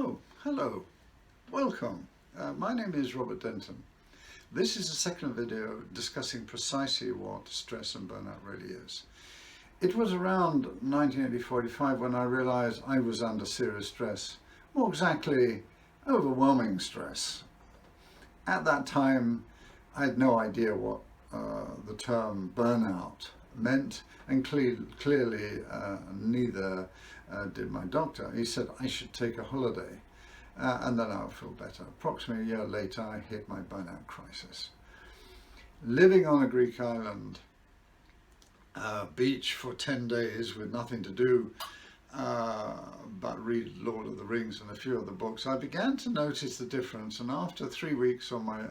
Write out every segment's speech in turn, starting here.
Oh, hello, welcome. My name is Robert Denton. This is the second video discussing precisely what stress and burnout really is. It was around 1980-45 when I realized I was under serious stress, more exactly, overwhelming stress. At that time, I had no idea what the term burnout meant, and clearly neither did my doctor. He said I should take a holiday and then I'll feel better. Approximately a year later, I hit my burnout crisis. Living on a Greek island beach for 10 days with nothing to do but read Lord of the Rings and a few other books, I began to notice the difference, and after 3 weeks on my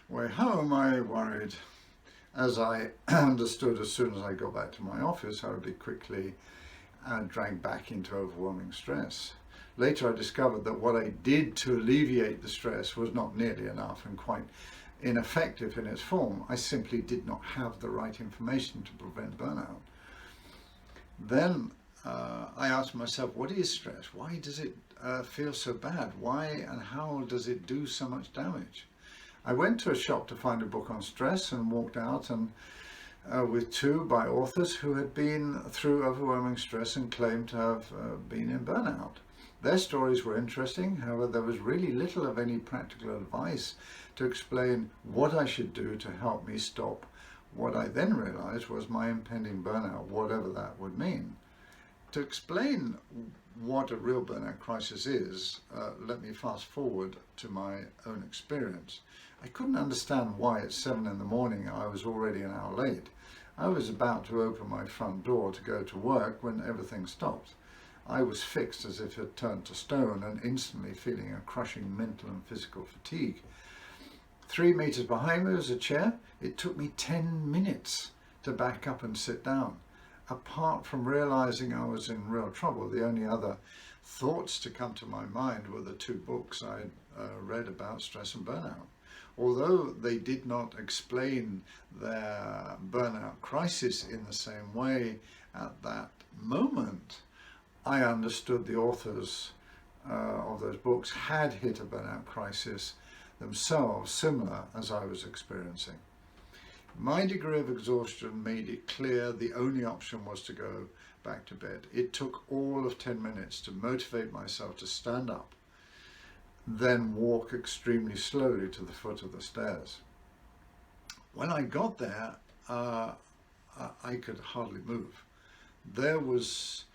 way home, I worried, as I understood as soon as I got back to my office, I would be quickly dragged back into overwhelming stress. Later I discovered that what I did to alleviate the stress was not nearly enough and quite ineffective in its form. I simply did not have the right information to prevent burnout. Then I asked myself, what is stress? Why does it feel so bad? Why and how does it do so much damage? I went to a shop to find a book on stress and walked out with two by authors who had been through overwhelming stress and claimed to have been in burnout. Their stories were interesting, however there was really little of any practical advice to explain what I should do to help me stop what I then realized was my impending burnout, whatever that would mean. To explain what a real burnout crisis is, let me fast forward to my own experience. I couldn't understand why at 7 in the morning I was already an hour late. I was about to open my front door to go to work when everything stopped. I was fixed as if it had turned to stone and instantly feeling a crushing mental and physical fatigue. 3 meters behind me was a chair. It took me 10 minutes to back up and sit down. Apart from realizing I was in real trouble, the only other thoughts to come to my mind were the two books I read about stress and burnout. Although they did not explain their burnout crisis in the same way at that moment, I understood the authors of those books had hit a burnout crisis themselves, similar as I was experiencing. My degree of exhaustion made it clear the only option was to go back to bed. It took all of 10 minutes to motivate myself to stand up, then walk extremely slowly to the foot of the stairs. When I got there, I could hardly move. There was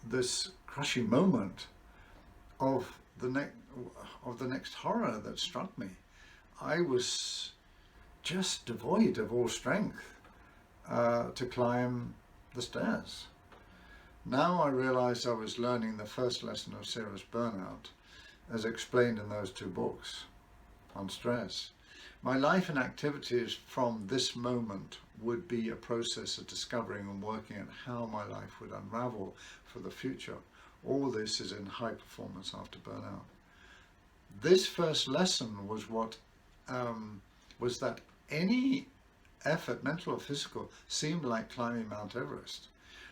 this crushing moment of the next horror that struck me. I was just devoid of all strength to climb the stairs. Now I realized I was learning the first lesson of serious burnout, as explained in those two books on stress. My life and activities from this moment would be a process of discovering and working at how my life would unravel for the future. All this is in high performance after burnout. This first lesson was was that any effort, mental or physical, seemed like climbing Mount Everest.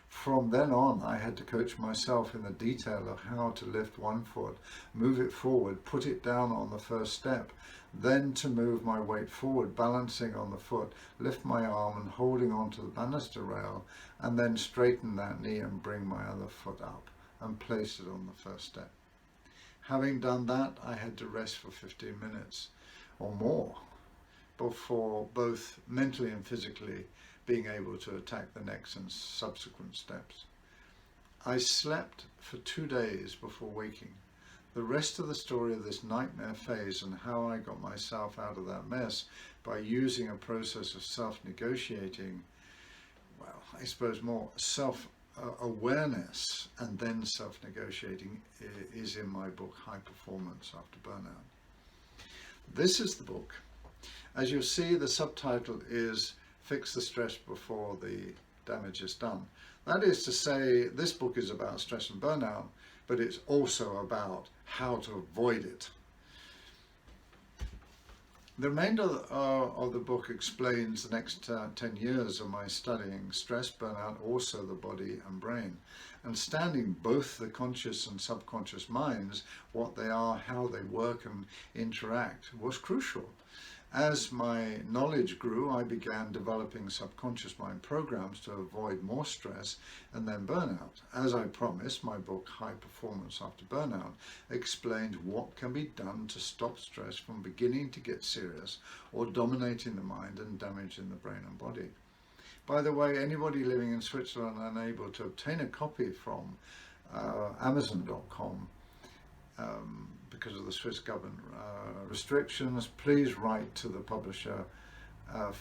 From then on, I had to coach myself in the detail of how to lift one foot, move it forward, put it down on the first step, then to move my weight forward, balancing on the foot, lift my arm and holding onto the banister rail, and then straighten that knee and bring my other foot up and place it on the first step. Having done that, I had to rest for 15 minutes or more before both mentally and physically being able to attack the next and subsequent steps. I slept for 2 days before waking. The rest of the story of this nightmare phase and how I got myself out of that mess by using a process of self-negotiating, well, I suppose more self-awareness and then self-negotiating is in my book, High Performance After Burnout. This is the book. As you'll see, the subtitle is Fix the Stress Before the Damage is Done. That is to say, this book is about stress and burnout, but it's also about how to avoid it. The remainder of the book explains the next 10 years of my studying stress, burnout, also the body and brain. Understanding both the conscious and subconscious minds, what they are, how they work and interact, was crucial. As my knowledge grew, I began developing subconscious mind programs to avoid more stress and then burnout. As I promised, my book, High Performance After Burnout, explained what can be done to stop stress from beginning to get serious or dominating the mind and damaging the brain and body. By the way, anybody living in Switzerland unable to obtain a copy from Amazon.com because of the Swiss government restrictions, please write to the publisher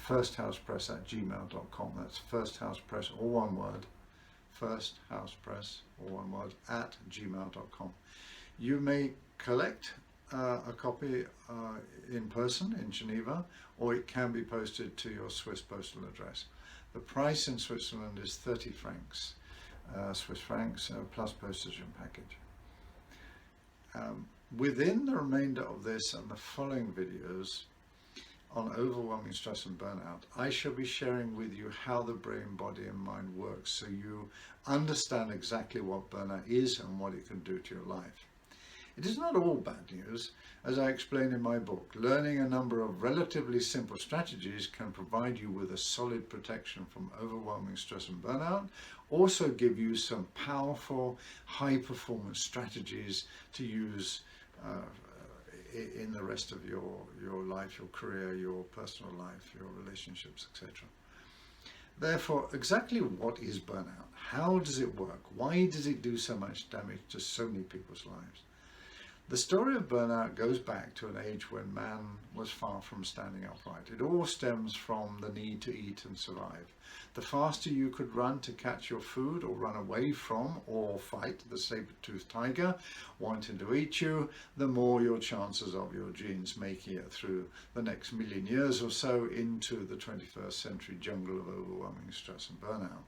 firsthousepress@gmail.com. That's firsthousepress, all one word, firsthousepress, all one word, @gmail.com. You may collect a copy in person in Geneva, or it can be posted to your Swiss postal address. The price in Switzerland is 30 francs, Swiss francs, plus postage and package. Within the remainder of this and the following videos on overwhelming stress and burnout, I shall be sharing with you how the brain, body and mind works so you understand exactly what burnout is and what it can do to your life. It is not all bad news. As I explain in my book, learning a number of relatively simple strategies can provide you with a solid protection from overwhelming stress and burnout, also give you some powerful high performance strategies to use in the rest of your life, your career, your personal life, your relationships, etc. Therefore, exactly what is burnout? How does it work? Why does it do so much damage to so many people's lives? The story of burnout goes back to an age when man was far from standing upright. It all stems from the need to eat and survive. The faster you could run to catch your food or run away from or fight the saber-toothed tiger wanting to eat you, the more your chances of your genes making it through the next million years or so into the 21st century jungle of overwhelming stress and burnout.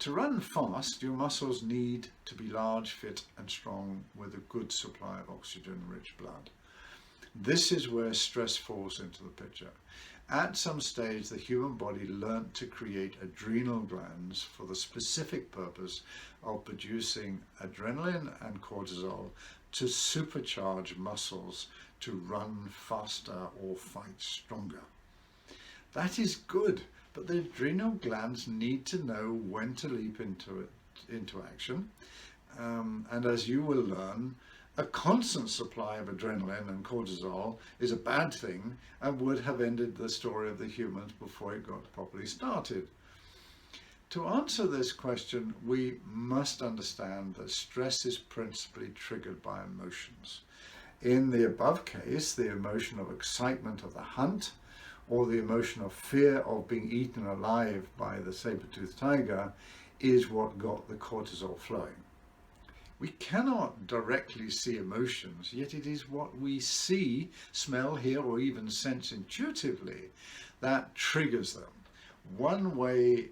To run fast, your muscles need to be large, fit and strong with a good supply of oxygen-rich blood. This is where stress falls into the picture. At some stage, the human body learnt to create adrenal glands for the specific purpose of producing adrenaline and cortisol to supercharge muscles to run faster or fight stronger. That is good. But the adrenal glands need to know when to leap into action. And as you will learn, a constant supply of adrenaline and cortisol is a bad thing and would have ended the story of the humans before it got properly started. To answer this question, we must understand that stress is principally triggered by emotions. In the above case, the emotion of excitement of the hunt, or the emotion of fear of being eaten alive by the saber-toothed tiger, is what got the cortisol flowing. We cannot directly see emotions, yet it is what we see, smell, hear, or even sense intuitively that triggers them. One way,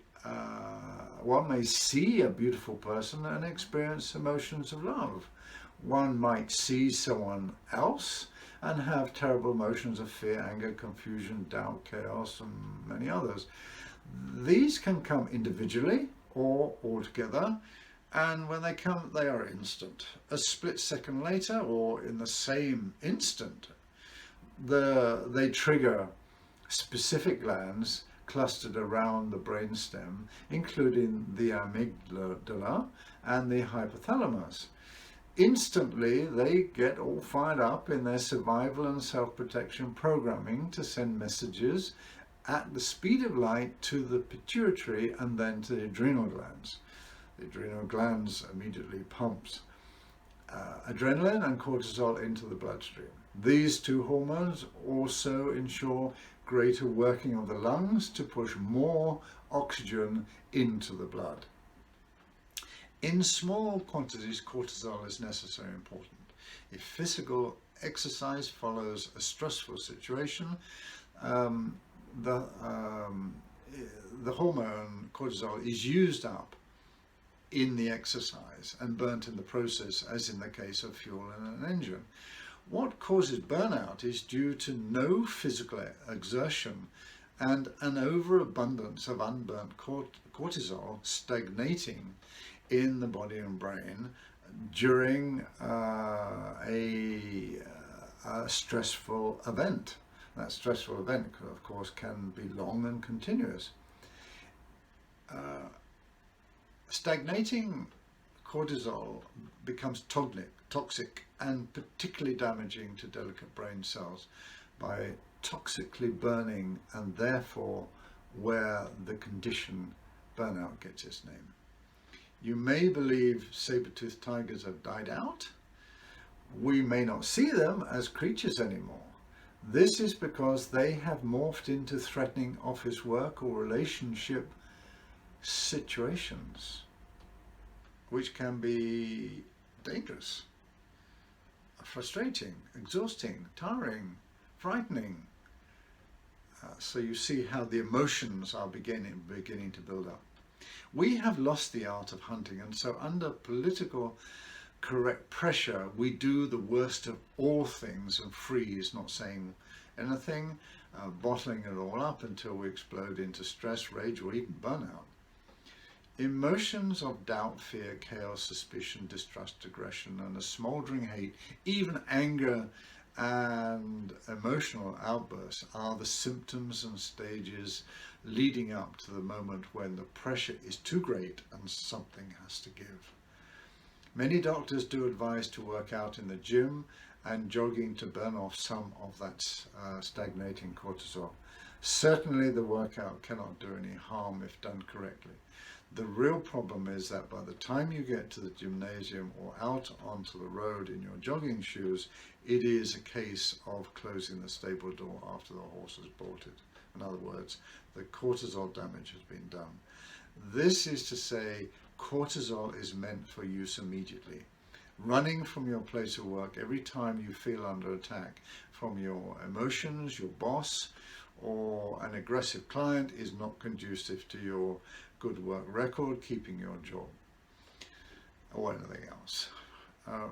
one may see a beautiful person and experience emotions of love. One might see someone else and have terrible emotions of fear, anger, confusion, doubt, chaos, and many others. These can come individually or all together, and when they come, they are instant. A split second later, or in the same instant, they trigger specific glands clustered around the brainstem, including the amygdala and the hypothalamus. Instantly, they get all fired up in their survival and self-protection programming to send messages at the speed of light to the pituitary and then to the adrenal glands. The adrenal glands immediately pumps adrenaline and cortisol into the bloodstream. These two hormones also ensure greater working of the lungs to push more oxygen into the blood. In small quantities, cortisol is necessary and important. If physical exercise follows a stressful situation, the hormone cortisol is used up in the exercise and burnt in the process, as in the case of fuel in an engine. What causes burnout is due to no physical exertion and an overabundance of unburnt cortisol stagnating in the body and brain during a stressful event. That stressful event, of course, can be long and continuous. Stagnating cortisol becomes toxic and particularly damaging to delicate brain cells by toxically burning, and therefore where the condition burnout gets its name. You may believe saber-toothed tigers have died out. We may not see them as creatures anymore. This is because they have morphed into threatening office work or relationship situations, which can be dangerous, frustrating, exhausting, tiring, frightening. So you see how the emotions are beginning to build up. We have lost the art of hunting, and so under political correct pressure, we do the worst of all things and freeze, not saying anything, bottling it all up until we explode into stress, rage, or even burnout. Emotions of doubt, fear, chaos, suspicion, distrust, aggression, and a smouldering hate, even anger and emotional outbursts are the symptoms and stages leading up to the moment when the pressure is too great and something has to give. Many doctors do advise to work out in the gym and jogging to burn off some of that stagnating cortisol. Certainly the workout cannot do any harm if done correctly. The real problem is that by the time you get to the gymnasium or out onto the road in your jogging shoes, it is a case of closing the stable door after the horse has bolted. In other words, the cortisol damage has been done. This is to say, cortisol is meant for use immediately. Running from your place of work every time you feel under attack from your emotions, your boss, or an aggressive client is not conducive to your good work record, keeping your job, or anything else.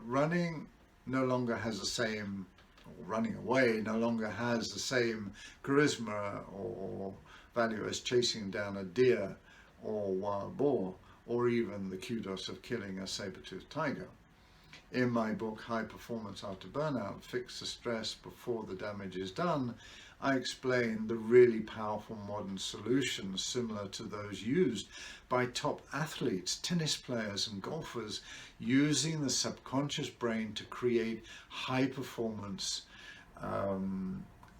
Running no longer has the same, or running away no longer has the same charisma or value as chasing down a deer or wild boar, or even the kudos of killing a saber-toothed tiger. In my book, High Performance After Burnout, Fix the Stress Before the Damage is Done, I explain the really powerful modern solutions similar to those used by top athletes, tennis players and golfers, using the subconscious brain to create high performance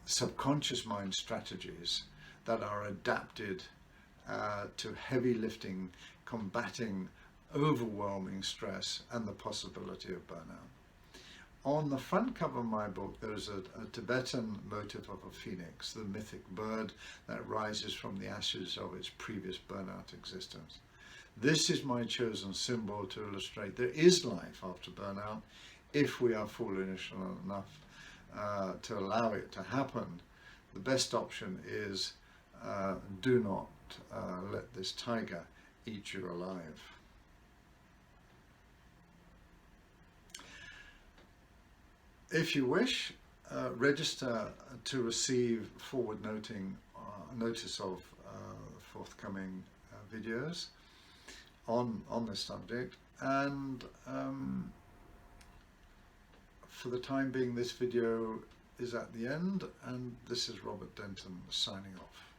subconscious mind strategies that are adapted to heavy lifting, combating overwhelming stress and the possibility of burnout. On the front cover of my book, there's a Tibetan motif of a phoenix, the mythic bird that rises from the ashes of its previous burnout existence. This is my chosen symbol to illustrate there is life after burnout if we are foolish enough to allow it to happen. The best option is do not let this tiger eat you alive. If you wish, register to receive forward notice of forthcoming videos on this subject, and for the time being this video is at the end, and this is Robert Denton signing off.